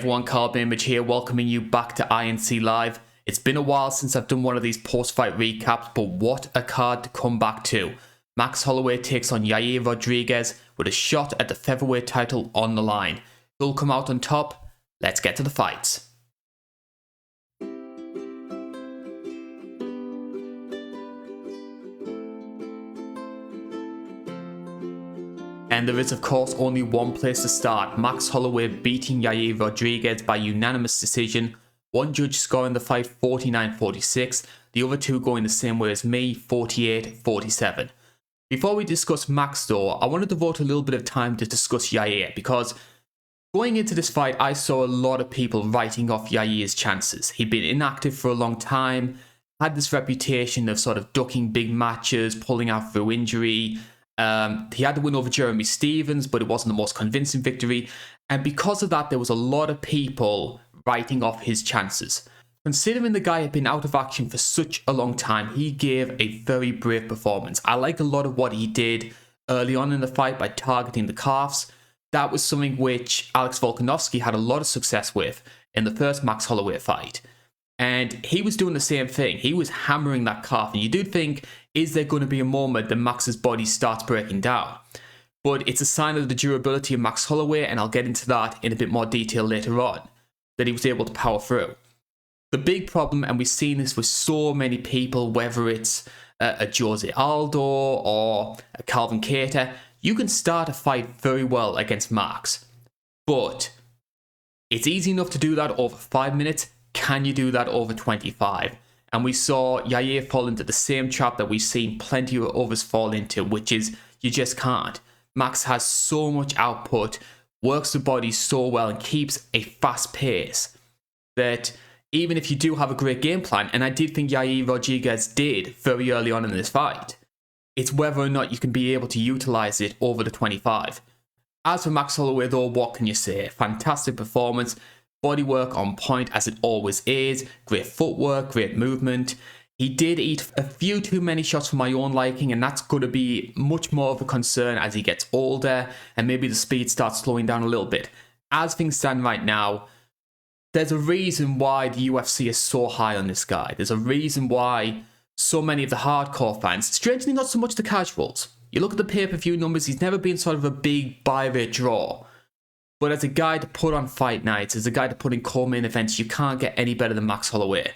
everyone, Carl Image here, welcoming you back to INC Live. It's been a while since I've done one of these post-fight recaps, but what a card to come back to. Max Holloway takes on Yair Rodriguez with a shot at the featherweight title on the line. Who'll come out on top? Let's get to the fights. And there is of course only one place to start. Max Holloway beating Yair Rodriguez by unanimous decision. One judge scoring the fight 49-46, the other two going the same way as me, 48-47. Before we discuss Max though, I want to devote a little bit of time to discuss Yair, because going into this fight I saw a lot of people writing off Yair's chances. He'd been inactive for a long time, had this reputation of sort of ducking big matches, pulling out through injury. He had the win over Jeremy Stephens, but it wasn't the most convincing victory, and because of that there was a lot of people writing off his chances. Considering the guy had been out of action for such a long time, he gave a very brave performance. I like a lot of what he did early on in the fight by targeting the calves. That was something which Alex Volkanovski had a lot of success with in the first Max Holloway fight. And he was doing the same thing. He was hammering that calf. And you do think, is there going to be a moment that Max's body starts breaking down? But it's a sign of the durability of Max Holloway, and I'll get into that in a bit more detail later on, that he was able to power through. The big problem, and we've seen this with so many people, whether it's a Jose Aldo or a Calvin Kattar, you can start a fight very well against Max. But it's easy enough to do that over 5 minutes. Can you do that over 25? And we saw Yair fall into the same trap that we've seen plenty of others fall into, which is you just can't. Max has so much output, works the body so well, and keeps a fast pace that even if you do have a great game plan, and I did think Yair Rodriguez did very early on in this fight, it's whether or not you can be able to utilize it over the 25. As for Max Holloway though, what can you say? Fantastic performance. Bodywork on point as it always is, great footwork, great movement. He did eat a few too many shots for my own liking, and that's going to be much more of a concern as he gets older and maybe the speed starts slowing down a little bit. As things stand right now, there's a reason why the UFC is so high on this guy. There's a reason why so many of the hardcore fans, strangely not so much the casuals. You look at the pay-per-view numbers, he's never been sort of a big buy rate draw. But as a guy to put on fight nights, as a guy to put in co-main events, you can't get any better than Max Holloway.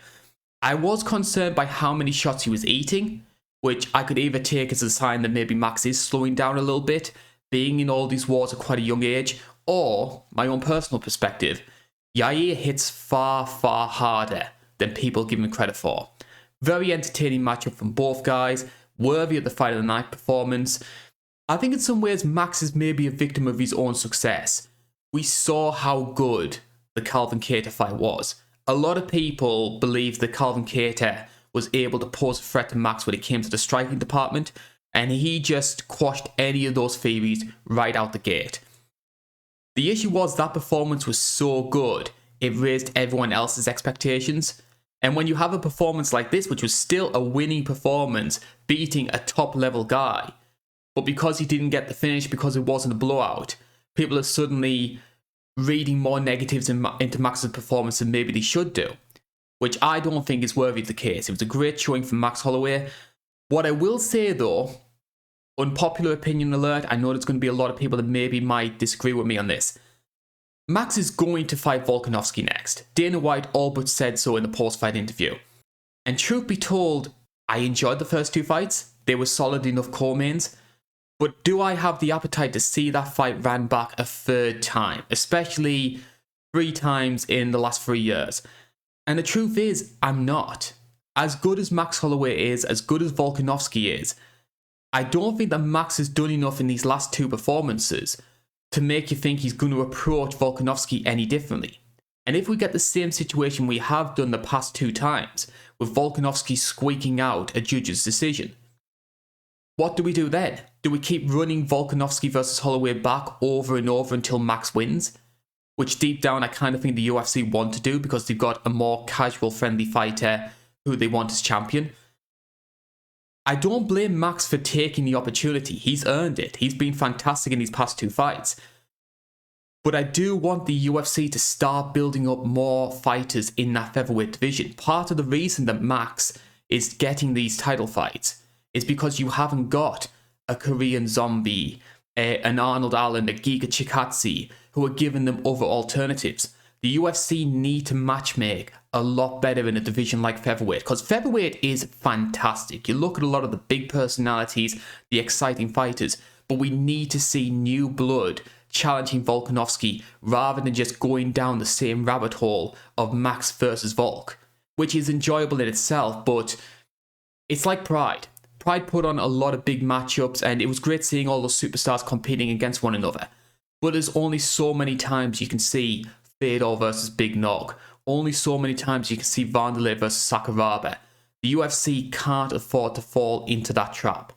I was concerned by how many shots he was eating, which I could either take as a sign that maybe Max is slowing down a little bit, being in all these wars at quite a young age, or, my own personal perspective, Yair hits far, far harder than people give him credit for. Very entertaining matchup from both guys, worthy of the fight of the night performance. I think in some ways Max is maybe a victim of his own success. We saw how good the Calvin Kattar fight was. A lot of people believe that Calvin Kattar was able to pose a threat to Max when it came to the striking department, and he just quashed any of those theories right out the gate. The issue was that performance was so good, it raised everyone else's expectations. And when you have a performance like this, which was still a winning performance, beating a top level guy, but because he didn't get the finish, because it wasn't a blowout, people are suddenly reading more negatives into Max's performance than maybe they should do, which I don't think is worthy of the case. It was a great showing from Max Holloway. What I will say though, unpopular opinion alert, I know there's going to be a lot of people that maybe might disagree with me on this. Max is going to fight Volkanovski next. Dana White all but said so in the post-fight interview. And truth be told, I enjoyed the first two fights. They were solid enough co-mains. But do I have the appetite to see that fight ran back a third time? Especially 3 times in the last 3 years. And the truth is, I'm not. As good as Max Holloway is, as good as Volkanovski is, I don't think that Max has done enough in these last 2 performances to make you think he's going to approach Volkanovski any differently. And if we get the same situation we have done the past 2 times, with Volkanovski squeaking out a judge's decision, what do we do then? Do we keep running Volkanovski versus Holloway back over and over until Max wins? Which deep down I kind of think the UFC want to do because they've got a more casual friendly fighter who they want as champion. I don't blame Max for taking the opportunity. He's earned it. He's been fantastic in these past 2 fights. But I do want the UFC to start building up more fighters in that featherweight division. Part of the reason that Max is getting these title fights is because you haven't got a Korean Zombie, an Arnold Allen, a Giga Chikadze, who are giving them other alternatives. The UFC need to matchmake a lot better in a division like featherweight, because featherweight is fantastic. You look at a lot of the big personalities, the exciting fighters, but we need to see new blood challenging Volkanovski rather than just going down the same rabbit hole of Max versus Volk, which is enjoyable in itself, but it's like Pride. Pride put on a lot of big matchups, and it was great seeing all those superstars competing against one another. But there's only so many times you can see Fedor versus Big Nog. Only so many times you can see Vanderlei versus Sakuraba. The UFC can't afford to fall into that trap.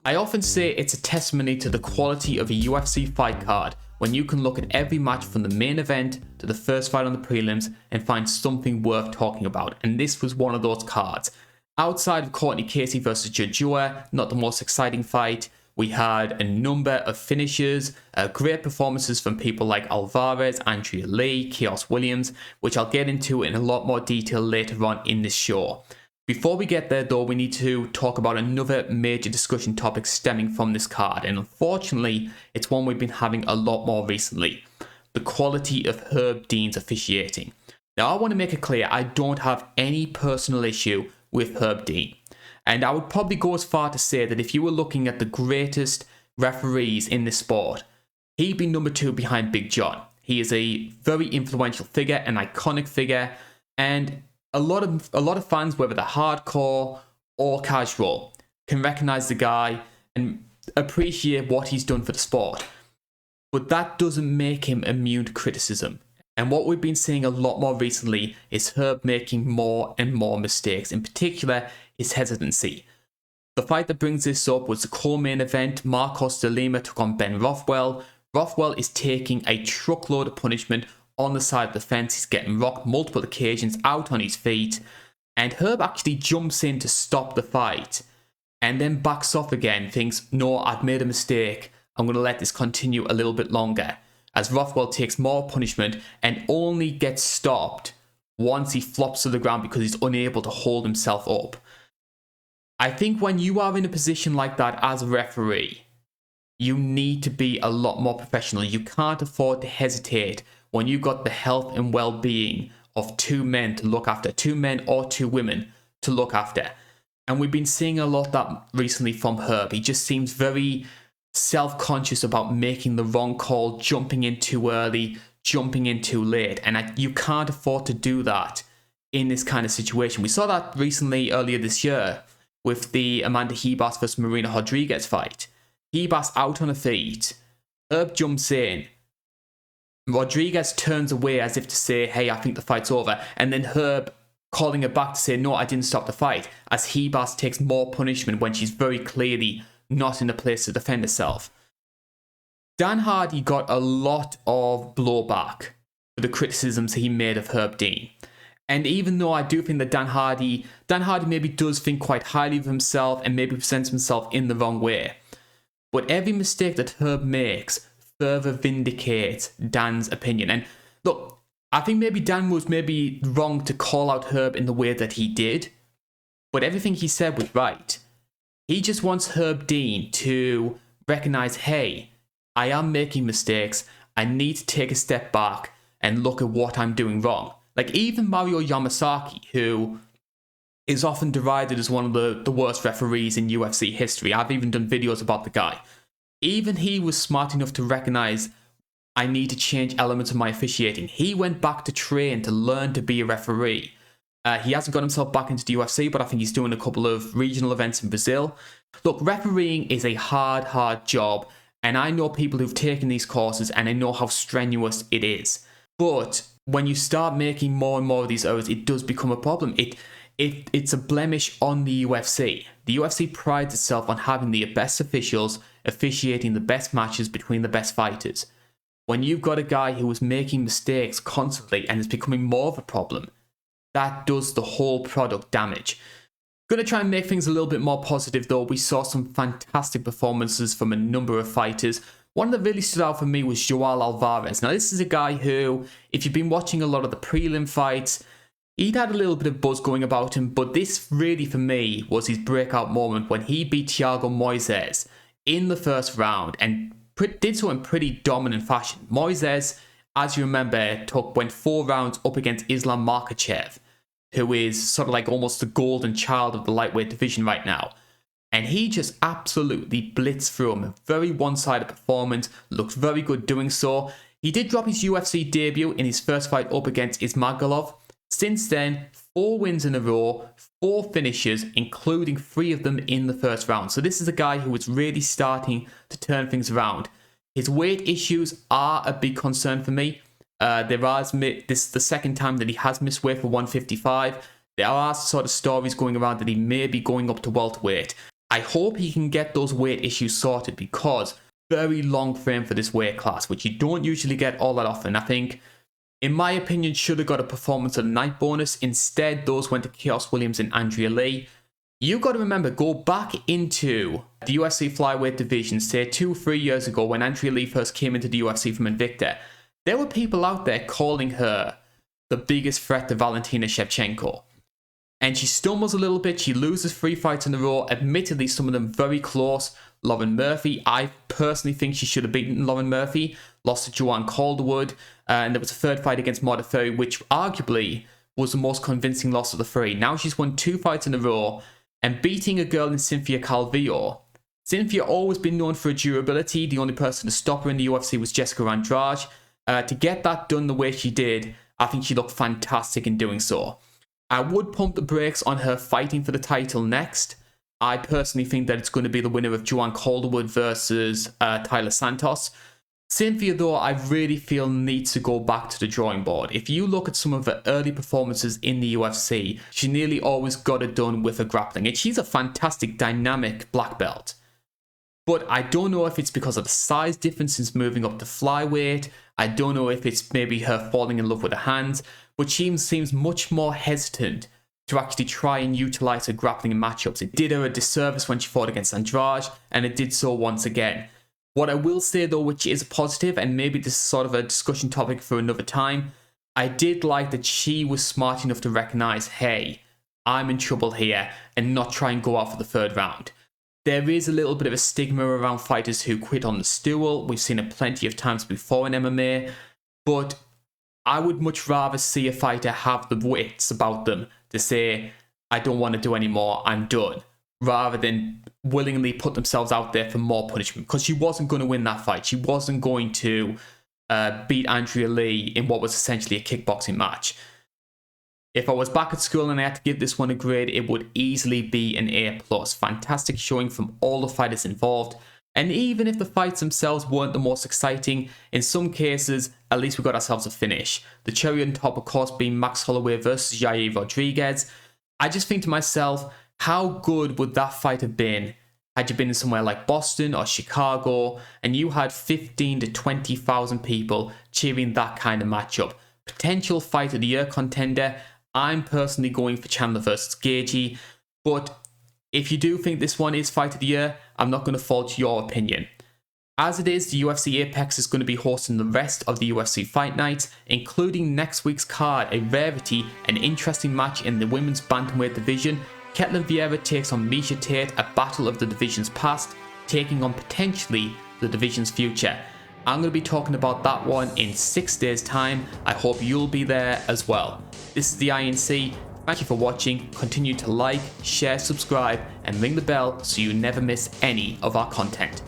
I often say it's a testimony to the quality of a UFC fight card when you can look at every match from the main event to the first fight on the prelims and find something worth talking about, and this was one of those cards. Outside of Courtney Casey versus Joshua, not the most exciting fight, we had a number of finishes, great performances from people like Alvarez, Andrea Lee, Khaos Williams, which I'll get into in a lot more detail later on in this show. Before we get there though, we need to talk about another major discussion topic stemming from this card, and unfortunately, it's one we've been having a lot more recently. The quality of Herb Dean's officiating. Now, I want to make it clear, I don't have any personal issue with Herb Dean. And I would probably go as far to say that if you were looking at the greatest referees in this sport, he'd be number 2 behind Big John. He is a very influential figure, an iconic figure, and a lot of fans, whether they're hardcore or casual, can recognize the guy and appreciate what he's done for the sport. But that doesn't make him immune to criticism. And what we've been seeing a lot more recently is Herb making more and more mistakes, in particular his hesitancy. The fight that brings this up was the co-main event. Marcos de Lima took on Ben Rothwell. Rothwell is taking a truckload of punishment on the side of the fence. He's getting rocked multiple occasions out on his feet, and Herb actually jumps in to stop the fight and then backs off again, thinks, no, I've made a mistake, I'm going to let this continue a little bit longer, as Rothwell takes more punishment and only gets stopped once he flops to the ground because he's unable to hold himself up. I think when you are in a position like that as a referee, you need to be a lot more professional. You can't afford to hesitate when you've got the health and well-being of 2 men to look after, 2 men or 2 women to look after. And we've been seeing a lot of that recently from Herb. He just seems very self-conscious about making the wrong call, jumping in too early, jumping in too late. And you can't afford to do that in this kind of situation. We saw that recently earlier this year with the Amanda Ribas versus Marina Rodriguez fight. Ribas out on her feet, Herb jumps in, Rodriguez turns away as if to say, hey, I think the fight's over. And then Herb calling her back to say, no, I didn't stop the fight. As Ribas takes more punishment when she's very clearly not in a place to defend herself. Dan Hardy got a lot of blowback for the criticisms he made of Herb Dean. And even though I do think that Dan Hardy maybe does think quite highly of himself and maybe presents himself in the wrong way. But every mistake that Herb makes further vindicates Dan's opinion. And look, I think maybe Dan was maybe wrong to call out Herb in the way that he did, but everything he said was right. He just wants Herb Dean to recognize, hey, I am making mistakes, I need to take a step back and look at what I'm doing wrong. Like even Mario Yamasaki, who is often derided as one of the worst referees in UFC history. I've even done videos about the guy. Even he was smart enough to recognize, I need to change elements of my officiating. He went back to train to learn to be a referee. He hasn't got himself back into the UFC, but I think he's doing a couple of regional events in Brazil. Look, refereeing is a hard job, and I know people who've taken these courses, and I know how strenuous it is. But when you start making more and more of these errors, it does become a problem. It's a blemish on the UFC. The UFC prides itself on having the best officials officiating the best matches between the best fighters. When you've got a guy who is making mistakes constantly and it's becoming more of a problem, that does the whole product damage. Going to try and make things a little bit more positive though. We saw some fantastic performances from a number of fighters. One that really stood out for me was Joel Alvarez. Now this is a guy who, if you've been watching a lot of the prelim fights, he'd had a little bit of buzz going about him, but this really for me was his breakout moment when he beat Thiago Moises in the first round and did so in pretty dominant fashion. Moises, as you remember, went 4 rounds up against Islam Makhachev, who is sort of like almost the golden child of the lightweight division right now. And he just absolutely blitzed through him. A very one-sided performance, looked very good doing so. He did drop his UFC debut in his first fight up against Ismagulov. Since then, 4 wins in a row, 4 finishes, including 3 of them in the first round. So this is a guy who is really starting to turn things around. His weight issues are a big concern for me. This is the second time that he has missed weight for 155. There are sort of stories going around that he may be going up to welterweight. I hope he can get those weight issues sorted because very long frame for this weight class, which you don't usually get all that often. I think, in my opinion, should have got a performance of the night bonus. Instead, those went to Chaos Williams and Andrea Lee. You got to remember, go back into the UFC flyweight division, say 2-3 years ago when Andrea Lee first came into the UFC from Invicta. There were people out there calling her the biggest threat to Valentina Shevchenko. And she stumbles a little bit. She loses 3 fights in a row. Admittedly, some of them very close. Lauren Murphy, I personally think she should have beaten Lauren Murphy. Lost to Joanne Calderwood. And there was a 3rd fight against Marta Ferry, which arguably was the most convincing loss of the 3. Now she's won 2 fights in a row and beating a girl in Cynthia Calvillo. Cynthia always been known for her durability. The only person to stop her in the UFC was Jessica Andrade. To get that done the way she did, I think she looked fantastic in doing so. I would pump the brakes on her fighting for the title next. I personally think that it's going to be the winner of Joanne Calderwood versus Tyler Santos. Cynthia, though, I really feel needs to go back to the drawing board. If you look at some of her early performances in the UFC, she nearly always got it done with her grappling. And she's a fantastic, dynamic black belt. But I don't know if it's because of the size difference since moving up to flyweight. I don't know if it's maybe her falling in love with her hands. But she seems much more hesitant to actually try and utilize her grappling in matchups. It did her a disservice when she fought against Andrade, and it did so once again. What I will say though, which is a positive, and maybe this is sort of a discussion topic for another time, I did like that she was smart enough to recognize, hey, I'm in trouble here, and not try and go out for the 3rd round. There is a little bit of a stigma around fighters who quit on the stool. We've seen it plenty of times before in MMA, but I would much rather see a fighter have the wits about them to say, I don't want to do anymore, I'm done, rather than willingly put themselves out there for more punishment, because she wasn't going to win that fight. She wasn't going to beat Andrea Lee in what was essentially a kickboxing match. If I was back at school and I had to give this one a grade, it would easily be an A+. Fantastic showing from all the fighters involved. And even if the fights themselves weren't the most exciting, in some cases, at least we got ourselves a finish. The cherry on top, of course, being Max Holloway versus Yair Rodriguez. I just think to myself, how good would that fight have been had you been in somewhere like Boston or Chicago and you had 15 to 20,000 people cheering that kind of matchup? Potential fight of the year contender. I'm personally going for Chandler versus Gaethje, but if you do think this one is fight of the year, I'm not going to fault your opinion. As it is, the UFC Apex is going to be hosting the rest of the UFC Fight Night, including next week's card, a rarity, an interesting match in the women's bantamweight division. Ketlen Vieira takes on Miesha Tate, a battle of the division's past, taking on potentially the division's future. I'm going to be talking about that one in 6 days' time. I hope you'll be there as well. This is the INC. Thank you for watching. Continue to like, share, subscribe, and ring the bell so you never miss any of our content.